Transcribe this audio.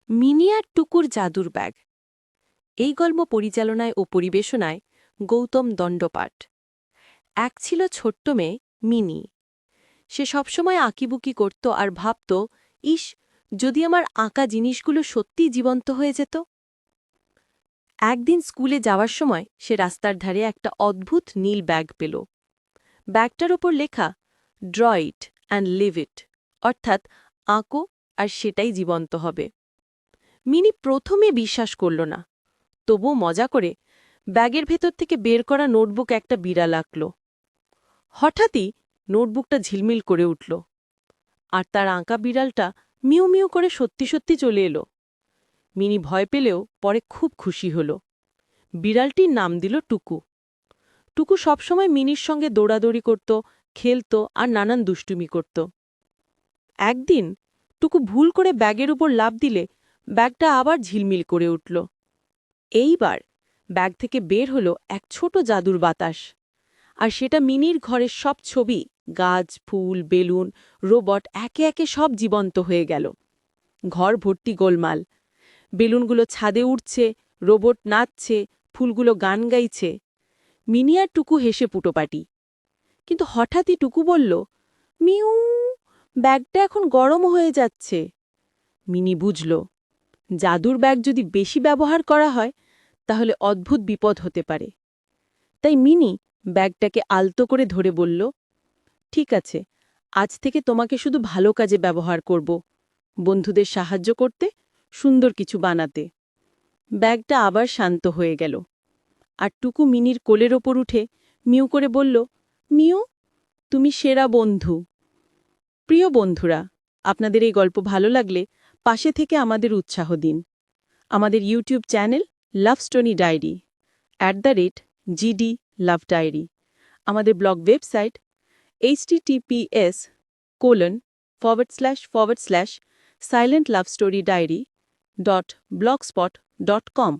Mini আর টুকুর জাদুর bag. এই গল্প পরিচালনায় ও পরিবেশনায় গৌতম দণ্ডপাঠ। এক ছিল ছোট্ট মেয়ে মিনি। সে সবসময় আঁকিবুকি করত আর ভাবত, ইস, যদি আমার আঁকা জিনিসগুলো সত্যিই জীবন্ত হয়ে যেত। একদিন স্কুলে যাওয়ার সময় সে রাস্তার ধারে একটা অদ্ভুত নীল ব্যাগ পেল। ব্যাগটার ওপর লেখা, draw it and leave it, অর্থাৎ আঁকো আর সেটাই জীবন্ত হবে। মিনি প্রথমে বিশ্বাস করল না, তবুও মজা করে ব্যাগের ভেতর থেকে বের করা নোটবুক একটা বিড়াল আঁকল। হঠাৎই নোটবুকটা ঝিলমিল করে উঠল, আর তার আঁকা বিড়ালটা মিউ মিউ করে সত্যি সত্যি চলে এলো। মিনি ভয় পেলেও পরে খুব খুশি হল। বিড়ালটির নাম দিল টুকু। টুকু সবসময় মিনির সঙ্গে দৌড়াদৌড়ি করত, খেলত আর নানান দুষ্টুমি করত। একদিন টুকু ভুল করে ব্যাগের উপর লাফ দিলে ব্যাগটা আবার ঝিলমিল করে উঠল। এইবার ব্যাগ থেকে বের হলো এক ছোট জাদুর বাতাস, আর সেটা মিনির ঘরের সব ছবি, গাছ, ফুল, বেলুন, রোবট একে একে সব জীবন্ত হয়ে গেল। ঘর ভর্তি গোলমাল। বেলুনগুলো ছাদে উঠছে, রোবট নাচছে, ফুলগুলো গান গাইছে। মিনি আর টুকু হেসে পুটোপাটি। কিন্তু হঠাৎই টুকু বলল, মিউ, ব্যাগটা এখন গরম হয়ে যাচ্ছে। মিনি বুঝল, জাদুর ব্যাগ যদি বেশি ব্যবহার করা হয় তাহলে অদ্ভুত বিপদ হতে পারে। তাই মিনি ব্যাগটাকে আলতো করে ধরে বলল, ঠিক আছে, আজ থেকে তোমাকে শুধু ভালো কাজে ব্যবহার করব, বন্ধুদের সাহায্য করতে, সুন্দর কিছু বানাতে। ব্যাগটা আবার শান্ত হয়ে গেল, আর টুকু মিনির কোলের ওপর উঠে মিউ করে বলল, মিউ, তুমি সেরা বন্ধু। প্রিয় বন্ধুরা, আপনাদের এই গল্প ভালো লাগলে পাশে থেকে আমাদের উৎসাহ দিন। আমাদের YouTube channel love story diary @GD love diary, আমাদের ব্লগ ওয়েবসাইট https://silentlovestorydiary.blogspot.com।